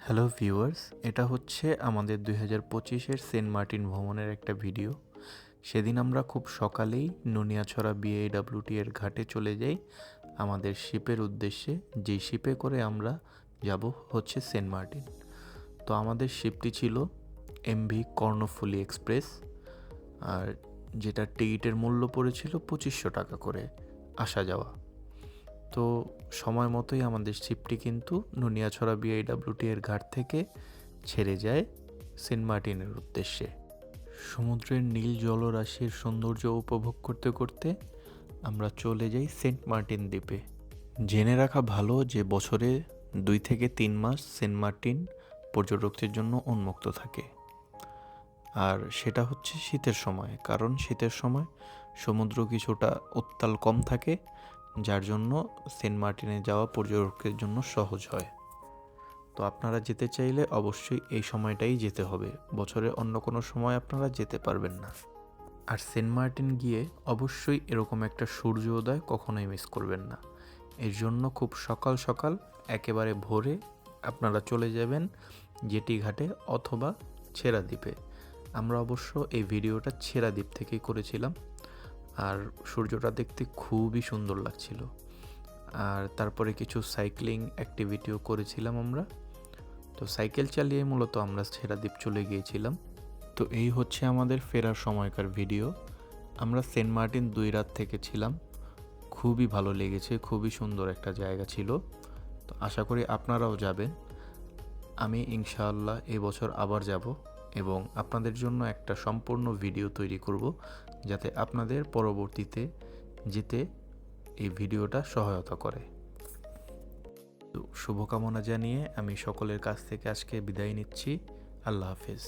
Hello viewers, এটা হচ্ছে আমাদের 2025-এর সেন্ট মার্টিন ভ্রমণের একটা ভিডিও। সেদিন আমরা খুব সকালেই নুনিয়াছড়া বিএইডব্লিউটি এর ঘাটে চলে যাই আমাদের শিপের উদ্দেশ্যে, যেই শিপে করে আমরা যাব হচ্ছে সেন্ট মার্টিন। তো আমাদের শিপটি ছিল এমভি কর্ণফুলী এক্সপ্রেস, আর যেটার টিকিটের মূল্য পড়েছিল 2500 টাকা করে আসা যাওয়া। তো সময় মতোই আমাদের শিপটি কিন্তু নুনিয়াছড়া বিআইডব্লিউটি এর ঘাট থেকে ছেড়ে যায় সেন্ট মার্টিনের উদ্দেশ্যে। সমুদ্রের নীল জলরাশির সৌন্দর্য উপভোগ করতে করতে আমরা চলে যাই সেন্ট মার্টিন দ্বীপে। জেনে রাখা ভালো যে বছরে 2 থেকে 3 মাস সেন্ট মার্টিন পর্যটকদের জন্য উন্মুক্ত থাকে, আর সেটা হচ্ছে শীতের সময়, কারণ শীতের সময় সমুদ্র কিছুটা উত্তাল কম থাকে, যার জন্য সেন্ট মার্টিনে যাওয়া পর্যটকদের জন্য সহজ হয়। তো আপনারা যেতে চাইলে অবশ্যই এই সময়টাই যেতে হবে, বছরে অন্য কোনো সময় আপনারা যেতে পারবেন না। আর সেন্ট মার্টিন গিয়ে অবশ্যই এরকম একটা সূর্য উদয় কখনোই মিস করবেন না। এর জন্য খুব সকাল সকাল একেবারে ভোরে আপনারা চলে যাবেন জেটি ঘাটে অথবা ছেড়া দ্বীপে। আমরা অবশ্য এই ভিডিওটা ছেড়া দ্বীপ থেকেই করেছিলাম, আর সূর্যটা দেখতে খুবই সুন্দর লাগছিল। আর তারপরে কিছু সাইক্লিং অ্যাক্টিভিটিও করেছিলাম আমরা। তো সাইকেল চালিয়ে মূলত আমরা ছেড়া দ্বীপ চলে গিয়েছিলাম। তো এই হচ্ছে আমাদের ফেরার সময়কার ভিডিও। আমরা সেন্ট মার্টিন 2 রাত থেকে ছিলাম, খুবই ভালো লেগেছে, খুবই সুন্দর একটা জায়গা ছিল। তো আশা করি আপনারাও যাবেন। আমি ইনশাআল্লাহ এবছর আবার যাব এবং আপনাদের জন্য একটা সম্পূর্ণ ভিডিও তৈরি করব, যাতে আপনাদের পরবর্তীতে যেতে এই ভিডিওটা সহায়তা করে। তো শুভকামনা জানিয়ে আমি সকলের কাছ থেকে আজকে বিদায় নিচ্ছি। আল্লাহ হাফেজ।